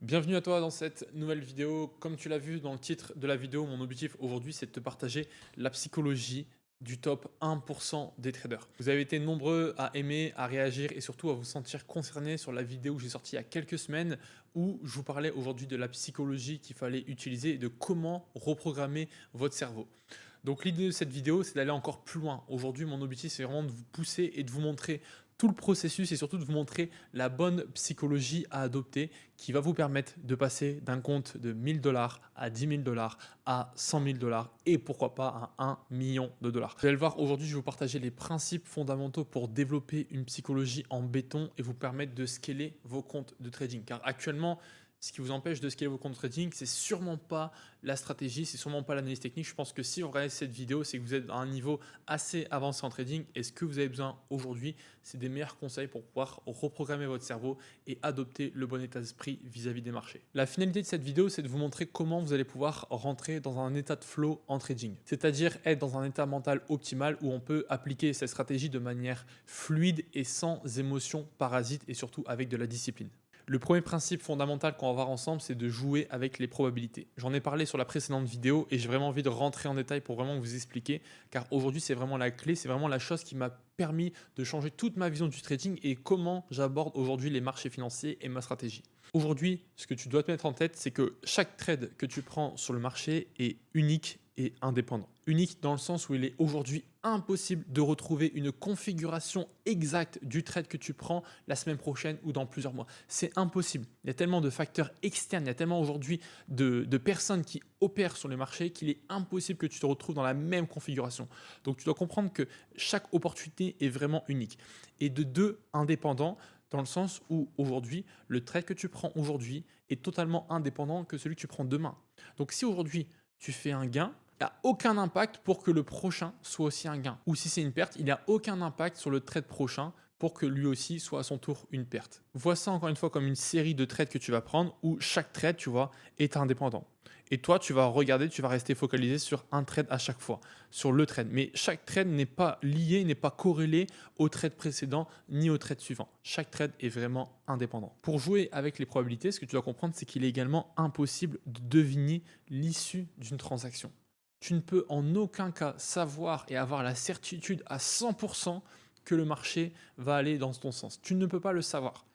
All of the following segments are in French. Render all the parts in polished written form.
Bienvenue à toi dans cette nouvelle vidéo. Comme tu l'as vu dans le titre de la vidéo, mon objectif aujourd'hui, c'est de te partager la psychologie du top 1% des traders. Vous avez été nombreux à aimer, à réagir et surtout à vous sentir concernés sur la vidéo que j'ai sortie il y a quelques semaines où je vous parlais aujourd'hui de la psychologie qu'il fallait utiliser et de comment reprogrammer votre cerveau. Donc l'idée de cette vidéo, c'est d'aller encore plus loin. Aujourd'hui, mon objectif, c'est vraiment de vous pousser et de vous montrer tout le processus et surtout de vous montrer la bonne psychologie à adopter qui va vous permettre de passer d'un compte de 1000 $ à 10 000 $ à 100 000 $ et pourquoi pas à 1 million de dollars. Vous allez le voir, aujourd'hui, je vais vous partager les principes fondamentaux pour développer une psychologie en béton et vous permettre de scaler vos comptes de trading. Car actuellement, ce qui vous empêche de scaler vos comptes trading, c'est sûrement pas la stratégie, c'est sûrement pas l'analyse technique. Je pense que si vous regardez cette vidéo, c'est que vous êtes à un niveau assez avancé en trading. Et ce que vous avez besoin aujourd'hui, c'est des meilleurs conseils pour pouvoir reprogrammer votre cerveau et adopter le bon état d'esprit vis-à-vis des marchés. La finalité de cette vidéo, c'est de vous montrer comment vous allez pouvoir rentrer dans un état de flow en trading. C'est-à-dire être dans un état mental optimal où on peut appliquer cette stratégie de manière fluide et sans émotions parasites et surtout avec de la discipline. Le premier principe fondamental qu'on va voir ensemble, c'est de jouer avec les probabilités. J'en ai parlé sur la précédente vidéo et j'ai vraiment envie de rentrer en détail pour vraiment vous expliquer, car aujourd'hui c'est vraiment la clé, c'est vraiment la chose qui m'a permis de changer toute ma vision du trading et comment j'aborde aujourd'hui les marchés financiers et ma stratégie. Aujourd'hui, ce que tu dois te mettre en tête, c'est que chaque trade que tu prends sur le marché est unique et indépendant. Unique dans le sens où il est aujourd'hui impossible de retrouver une configuration exacte du trade que tu prends la semaine prochaine ou dans plusieurs mois. C'est impossible. Il y a tellement de facteurs externes, il y a tellement aujourd'hui de personnes qui opèrent sur le marché qu'il est impossible que tu te retrouves dans la même configuration. Donc tu dois comprendre que chaque opportunité est vraiment unique. Et de deux, indépendant, dans le sens où aujourd'hui, le trade que tu prends aujourd'hui est totalement indépendant que celui que tu prends demain. Donc si aujourd'hui tu fais un gain, il n'y a aucun impact pour que le prochain soit aussi un gain. Ou si c'est une perte, il n'y a aucun impact sur le trade prochain pour que lui aussi soit à son tour une perte. Vois ça encore une fois comme une série de trades que tu vas prendre où chaque trade, tu vois, est indépendant. Et toi, tu vas regarder, tu vas rester focalisé sur un trade à chaque fois, sur le trade. Mais chaque trade n'est pas lié, n'est pas corrélé au trade précédent ni au trade suivant. Chaque trade est vraiment indépendant. Pour jouer avec les probabilités, ce que tu dois comprendre, c'est qu'il est également impossible de deviner l'issue d'une transaction. Tu ne peux en aucun cas savoir et avoir la certitude à 100% que le marché va aller dans ton sens. Tu ne peux pas le savoir.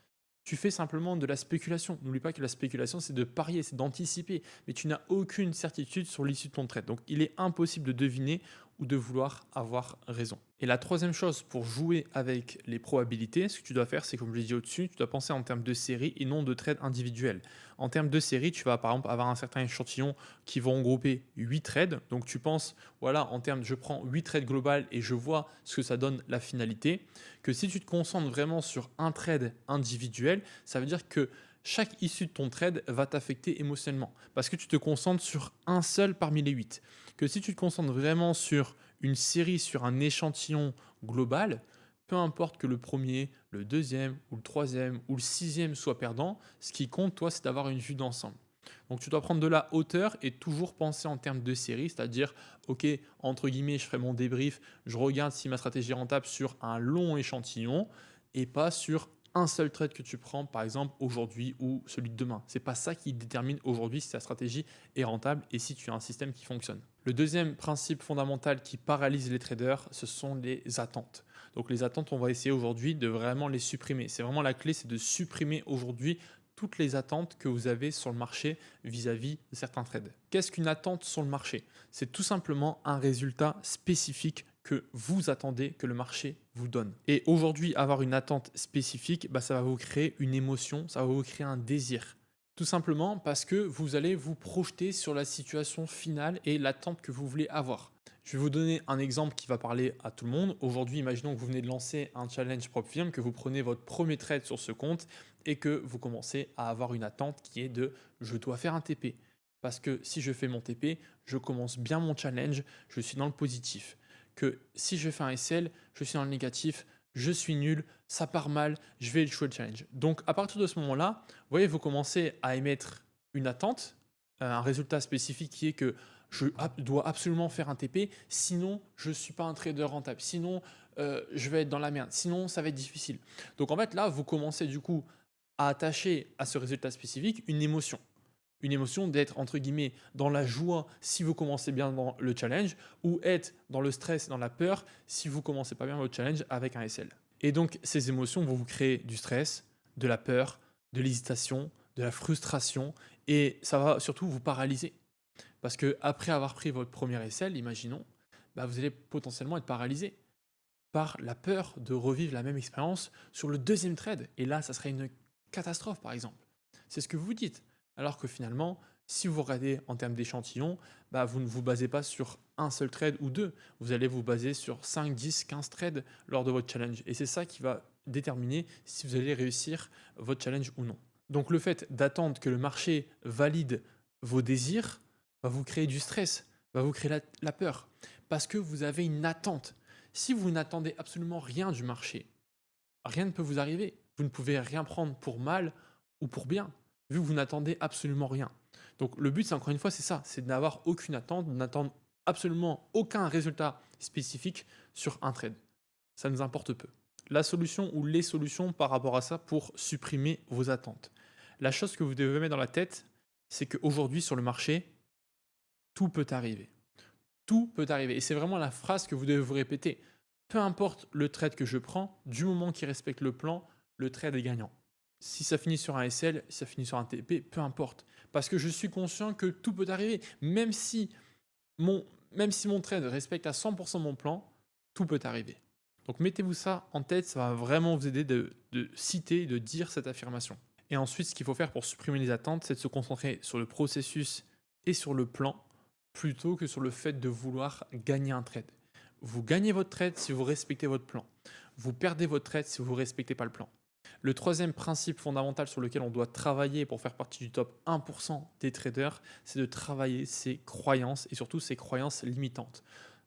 Tu fais simplement de la spéculation. N'oublie pas que la spéculation, c'est de parier, c'est d'anticiper, mais tu n'as aucune certitude sur l'issue de ton trade. Donc, il est impossible de deviner ou de vouloir avoir raison. Et la troisième chose pour jouer avec les probabilités, ce que tu dois faire, c'est comme je l'ai dit au-dessus, tu dois penser en termes de série et non de trades individuels. En termes de série, tu vas par exemple avoir un certain échantillon qui va regrouper 8 trades. Donc tu penses, voilà, en termes, je prends 8 trades globales et je vois ce que ça donne la finalité. Que si tu te concentres vraiment sur un trade individuel, ça veut dire que chaque issue de ton trade va t'affecter émotionnellement parce que tu te concentres sur un seul parmi les 8. Que si tu te concentres vraiment sur une série, sur un échantillon global, peu importe que le premier, le deuxième ou le troisième ou le sixième soit perdant, ce qui compte, toi, c'est d'avoir une vue d'ensemble. Donc tu dois prendre de la hauteur et toujours penser en termes de série, c'est-à-dire, ok, entre guillemets, je ferai mon débrief, je regarde si ma stratégie est rentable sur un long échantillon et pas sur un seul trade que tu prends, par exemple aujourd'hui ou celui de demain. C'est pas ça qui détermine aujourd'hui si ta stratégie est rentable et si tu as un système qui fonctionne. Le deuxième principe fondamental qui paralyse les traders, ce sont les attentes. Donc les attentes, on va essayer aujourd'hui de vraiment les supprimer. C'est vraiment la clé, c'est de supprimer aujourd'hui toutes les attentes que vous avez sur le marché vis-à-vis de certains trades. Qu'est-ce qu'une attente sur le marché? C'est tout simplement un résultat spécifique que vous attendez que le marché vous donne. Et aujourd'hui, avoir une attente spécifique, ça va vous créer une émotion, ça va vous créer un désir. Tout simplement parce que vous allez vous projeter sur la situation finale et l'attente que vous voulez avoir. Je vais vous donner un exemple qui va parler à tout le monde. Aujourd'hui, imaginons que vous venez de lancer un challenge propre firme, que vous prenez votre premier trade sur ce compte et que vous commencez à avoir une attente qui est de je dois faire un TP. Parce que si je fais mon TP, je commence bien mon challenge, je suis dans le positif. Que si je fais un SL, je suis dans le négatif, je suis nul, ça part mal, je vais échouer le challenge. Donc à partir de ce moment-là, vous voyez, vous commencez à émettre une attente, un résultat spécifique qui est que je dois absolument faire un TP, sinon je ne suis pas un trader rentable, sinon je vais être dans la merde, sinon ça va être difficile. Donc en fait là, vous commencez du coup à attacher à ce résultat spécifique une émotion. Une émotion d'être, entre guillemets, dans la joie si vous commencez bien dans le challenge, ou être dans le stress, dans la peur, si vous commencez pas bien votre challenge avec un SL. Et donc, ces émotions vont vous créer du stress, de la peur, de l'hésitation, de la frustration, et ça va surtout vous paralyser. Parce que après avoir pris votre premier SL, imaginons, bah, vous allez potentiellement être paralysé par la peur de revivre la même expérience sur le deuxième trade. Et là, ça serait une catastrophe, par exemple. C'est ce que vous dites. Alors que finalement, si vous regardez en termes d'échantillons, bah, vous ne vous basez pas sur un seul trade ou deux. Vous allez vous baser sur 5, 10, 15 trades lors de votre challenge. Et c'est ça qui va déterminer si vous allez réussir votre challenge ou non. Donc le fait d'attendre que le marché valide vos désirs va vous créer du stress, va vous créer la peur. Parce que vous avez une attente. Si vous n'attendez absolument rien du marché, rien ne peut vous arriver. Vous ne pouvez rien prendre pour mal ou pour bien, vu que vous n'attendez absolument rien. Donc le but, c'est encore une fois, c'est ça, c'est de n'avoir aucune attente, de n'attendre absolument aucun résultat spécifique sur un trade. Ça nous importe peu. La solution ou les solutions par rapport à ça pour supprimer vos attentes. La chose que vous devez mettre dans la tête, c'est qu'aujourd'hui sur le marché, tout peut arriver. Tout peut arriver. Et c'est vraiment la phrase que vous devez vous répéter. Peu importe le trade que je prends, du moment qu'il respecte le plan, le trade est gagnant. Si ça finit sur un SL, si ça finit sur un TP, peu importe. Parce que je suis conscient que tout peut arriver. Même si mon trade respecte à 100% mon plan, tout peut arriver. Donc mettez-vous ça en tête, ça va vraiment vous aider de citer, de dire cette affirmation. Et ensuite, ce qu'il faut faire pour supprimer les attentes, c'est de se concentrer sur le processus et sur le plan, plutôt que sur le fait de vouloir gagner un trade. Vous gagnez votre trade si vous respectez votre plan. Vous perdez votre trade si vous ne respectez pas le plan. Le troisième principe fondamental sur lequel on doit travailler pour faire partie du top 1% des traders, c'est de travailler ses croyances et surtout ses croyances limitantes.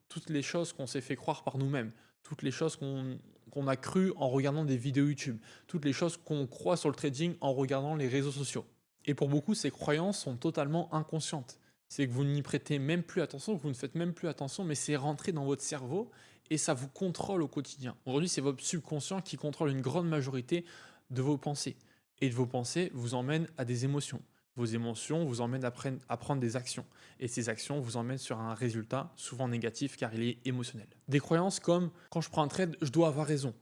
Toutes les choses qu'on s'est fait croire par nous-mêmes, toutes les choses qu'on a crues en regardant des vidéos YouTube, toutes les choses qu'on croit sur le trading en regardant les réseaux sociaux. Et pour beaucoup, ces croyances sont totalement inconscientes. C'est que vous n'y prêtez même plus attention, que vous ne faites même plus attention, mais c'est rentré dans votre cerveau et ça vous contrôle au quotidien. Aujourd'hui, c'est votre subconscient qui contrôle une grande majorité de vos pensées. Et de vos pensées vous emmènent à des émotions. Vos émotions vous emmènent à prendre des actions. Et ces actions vous emmènent sur un résultat souvent négatif car il est émotionnel. Des croyances comme quand je prends un trade, je dois avoir raison.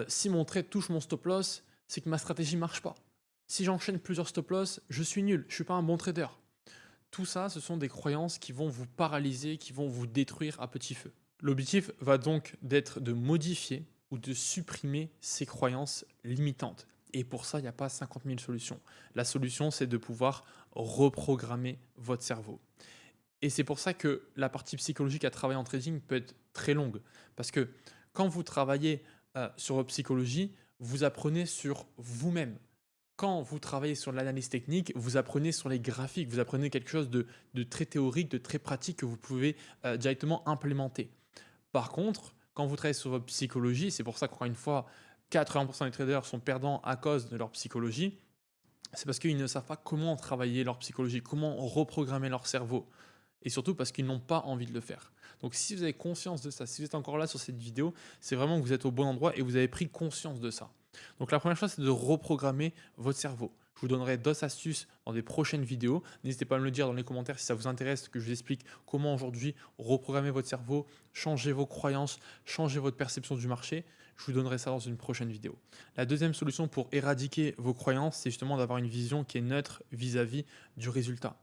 Si mon trade touche mon stop loss, c'est que ma stratégie ne marche pas. Si j'enchaîne plusieurs stop loss, je suis nul, je ne suis pas un bon trader. Tout ça, ce sont des croyances qui vont vous paralyser, qui vont vous détruire à petit feu. L'objectif va donc d'être de modifier ou de supprimer ces croyances limitantes. Et pour ça, il n'y a pas 50 000 solutions. La solution, c'est de pouvoir reprogrammer votre cerveau. Et c'est pour ça que la partie psychologique à travailler en trading peut être très longue. Parce que quand vous travaillez sur votre psychologie, vous apprenez sur vous-même. Quand vous travaillez sur l'analyse technique, vous apprenez sur les graphiques, vous apprenez quelque chose de très théorique, de très pratique que vous pouvez directement implémenter. Par contre, quand vous travaillez sur votre psychologie, c'est pour ça qu'encore une fois, 80% des traders sont perdants à cause de leur psychologie, c'est parce qu'ils ne savent pas comment travailler leur psychologie, comment reprogrammer leur cerveau. Et surtout parce qu'ils n'ont pas envie de le faire. Donc si vous avez conscience de ça, si vous êtes encore là sur cette vidéo, c'est vraiment que vous êtes au bon endroit et vous avez pris conscience de ça. Donc la première chose, c'est de reprogrammer votre cerveau. Je vous donnerai d'autres astuces dans des prochaines vidéos. N'hésitez pas à me le dire dans les commentaires si ça vous intéresse, que je vous explique comment aujourd'hui reprogrammer votre cerveau, changer vos croyances, changer votre perception du marché. Je vous donnerai ça dans une prochaine vidéo. La deuxième solution pour éradiquer vos croyances, c'est justement d'avoir une vision qui est neutre vis-à-vis du résultat.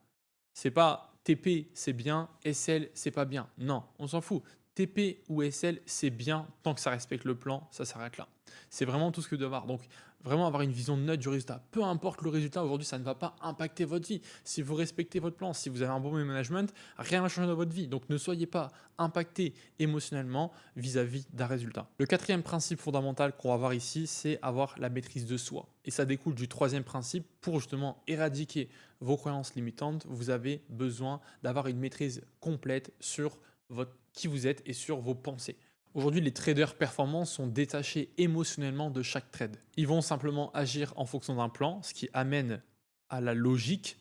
C'est pas TP c'est bien, SL c'est pas bien. Non, on s'en fout. TP ou SL c'est bien tant que ça respecte le plan, ça s'arrête là. C'est vraiment tout ce que vous devez avoir. Donc vraiment avoir une vision neutre du résultat. Peu importe le résultat aujourd'hui, ça ne va pas impacter votre vie. Si vous respectez votre plan, si vous avez un bon management, rien ne va changer dans votre vie. Donc ne soyez pas impacté émotionnellement vis-à-vis d'un résultat. Le quatrième principe fondamental qu'on va voir ici, c'est avoir la maîtrise de soi. Et ça découle du troisième principe. Pour justement éradiquer vos croyances limitantes, vous avez besoin d'avoir une maîtrise complète sur qui vous êtes et sur vos pensées. Aujourd'hui, les traders performants sont détachés émotionnellement de chaque trade. Ils vont simplement agir en fonction d'un plan, ce qui amène à la logique,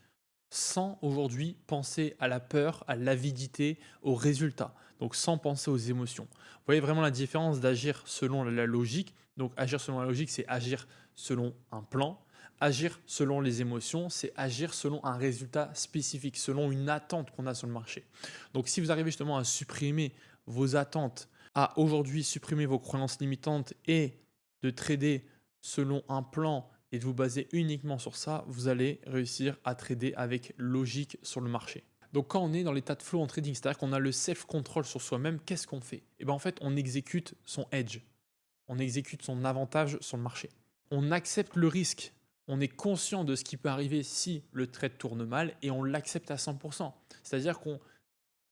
sans aujourd'hui penser à la peur, à l'avidité, aux résultats. Donc sans penser aux émotions. Vous voyez vraiment la différence d'agir selon la logique. Donc agir selon la logique, c'est agir selon un plan. Agir selon les émotions, c'est agir selon un résultat spécifique, selon une attente qu'on a sur le marché. Donc si vous arrivez justement à supprimer vos attentes, à aujourd'hui supprimer vos croyances limitantes et de trader selon un plan et de vous baser uniquement sur ça, vous allez réussir à trader avec logique sur le marché. Donc quand on est dans l'état de flow en trading, c'est-à-dire qu'on a le self-control sur soi-même, qu'est-ce qu'on fait? Et bien en fait, on exécute son edge, on exécute son avantage sur le marché. On accepte le risque, on est conscient de ce qui peut arriver si le trade tourne mal et on l'accepte à 100%. C'est-à-dire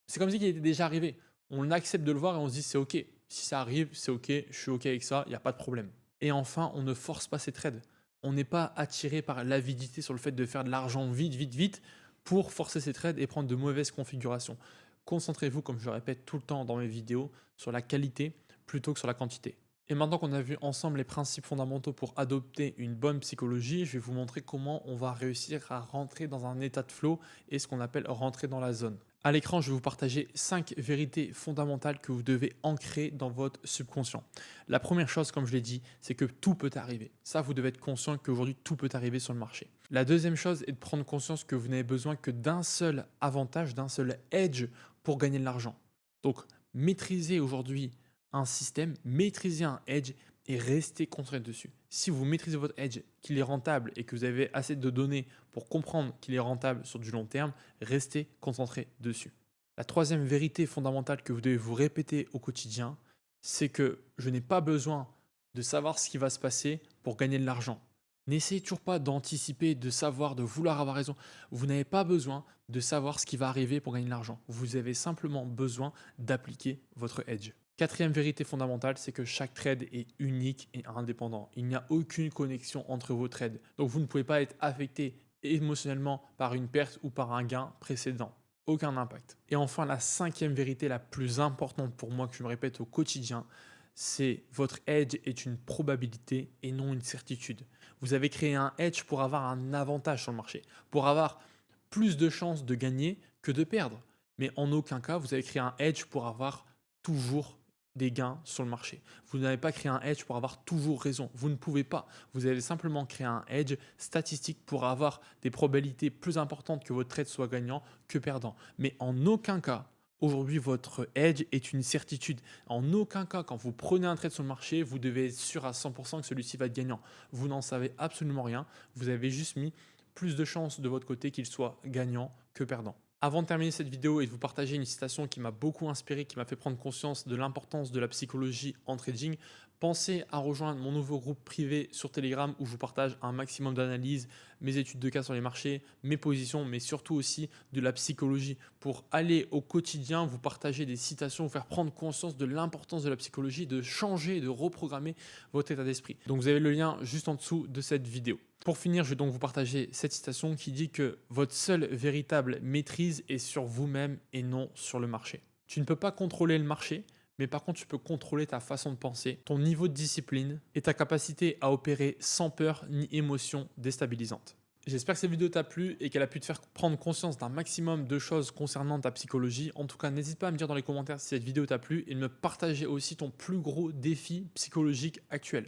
c'est comme si il était déjà arrivé. On accepte de le voir et on se dit c'est ok. Si ça arrive, c'est ok, je suis ok avec ça, il n'y a pas de problème. Et enfin, on ne force pas ses trades. On n'est pas attiré par l'avidité sur le fait de faire de l'argent vite, vite, vite pour forcer ses trades et prendre de mauvaises configurations. Concentrez-vous, comme je le répète tout le temps dans mes vidéos, sur la qualité plutôt que sur la quantité. Et maintenant qu'on a vu ensemble les principes fondamentaux pour adopter une bonne psychologie, je vais vous montrer comment on va réussir à rentrer dans un état de flow et ce qu'on appelle rentrer dans la zone. À l'écran, je vais vous partager 5 vérités fondamentales que vous devez ancrer dans votre subconscient. La première chose, comme je l'ai dit, c'est que tout peut arriver. Ça, vous devez être conscient qu'aujourd'hui, tout peut arriver sur le marché. La deuxième chose est de prendre conscience que vous n'avez besoin que d'un seul avantage, d'un seul edge pour gagner de l'argent. Donc, maîtrisez aujourd'hui un système, maîtrisez un edge et restez concentré dessus. Si vous maîtrisez votre edge, qu'il est rentable et que vous avez assez de données pour comprendre qu'il est rentable sur du long terme, restez concentré dessus. La troisième vérité fondamentale que vous devez vous répéter au quotidien, c'est que je n'ai pas besoin de savoir ce qui va se passer pour gagner de l'argent. N'essayez toujours pas d'anticiper, de savoir, de vouloir avoir raison. Vous n'avez pas besoin de savoir ce qui va arriver pour gagner de l'argent. Vous avez simplement besoin d'appliquer votre edge. Quatrième vérité fondamentale, c'est que chaque trade est unique et indépendant. Il n'y a aucune connexion entre vos trades. Donc vous ne pouvez pas être affecté émotionnellement par une perte ou par un gain précédent. Aucun impact. Et enfin, la cinquième vérité la plus importante pour moi que je me répète au quotidien, c'est votre edge est une probabilité et non une certitude. Vous avez créé un edge pour avoir un avantage sur le marché, pour avoir plus de chances de gagner que de perdre. Mais en aucun cas, vous avez créé un edge pour avoir toujours des gains sur le marché. Vous n'avez pas créé un edge pour avoir toujours raison. Vous ne pouvez pas. Vous avez simplement créé un edge statistique pour avoir des probabilités plus importantes que votre trade soit gagnant que perdant. Mais en aucun cas, aujourd'hui, votre edge est une certitude. En aucun cas, quand vous prenez un trade sur le marché, vous devez être sûr à 100% que celui-ci va être gagnant. Vous n'en savez absolument rien. Vous avez juste mis plus de chances de votre côté qu'il soit gagnant que perdant. Avant de terminer cette vidéo et de vous partager une citation qui m'a beaucoup inspiré, qui m'a fait prendre conscience de l'importance de la psychologie en trading, pensez à rejoindre mon nouveau groupe privé sur Telegram où je vous partage un maximum d'analyses, mes études de cas sur les marchés, mes positions, mais surtout aussi de la psychologie pour aller au quotidien, vous partager des citations, vous faire prendre conscience de l'importance de la psychologie, de changer, de reprogrammer votre état d'esprit. Donc vous avez le lien juste en dessous de cette vidéo. Pour finir, je vais donc vous partager cette citation qui dit que votre seule véritable maîtrise est sur vous-même et non sur le marché. Tu ne peux pas contrôler le marché, mais par contre, tu peux contrôler ta façon de penser, ton niveau de discipline et ta capacité à opérer sans peur ni émotion déstabilisante. J'espère que cette vidéo t'a plu et qu'elle a pu te faire prendre conscience d'un maximum de choses concernant ta psychologie. En tout cas, n'hésite pas à me dire dans les commentaires si cette vidéo t'a plu et de me partager aussi ton plus gros défi psychologique actuel.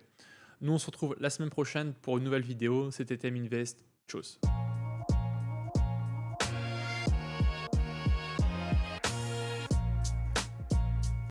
Nous, on se retrouve la semaine prochaine pour une nouvelle vidéo. C'était Teminvest. Tchuss.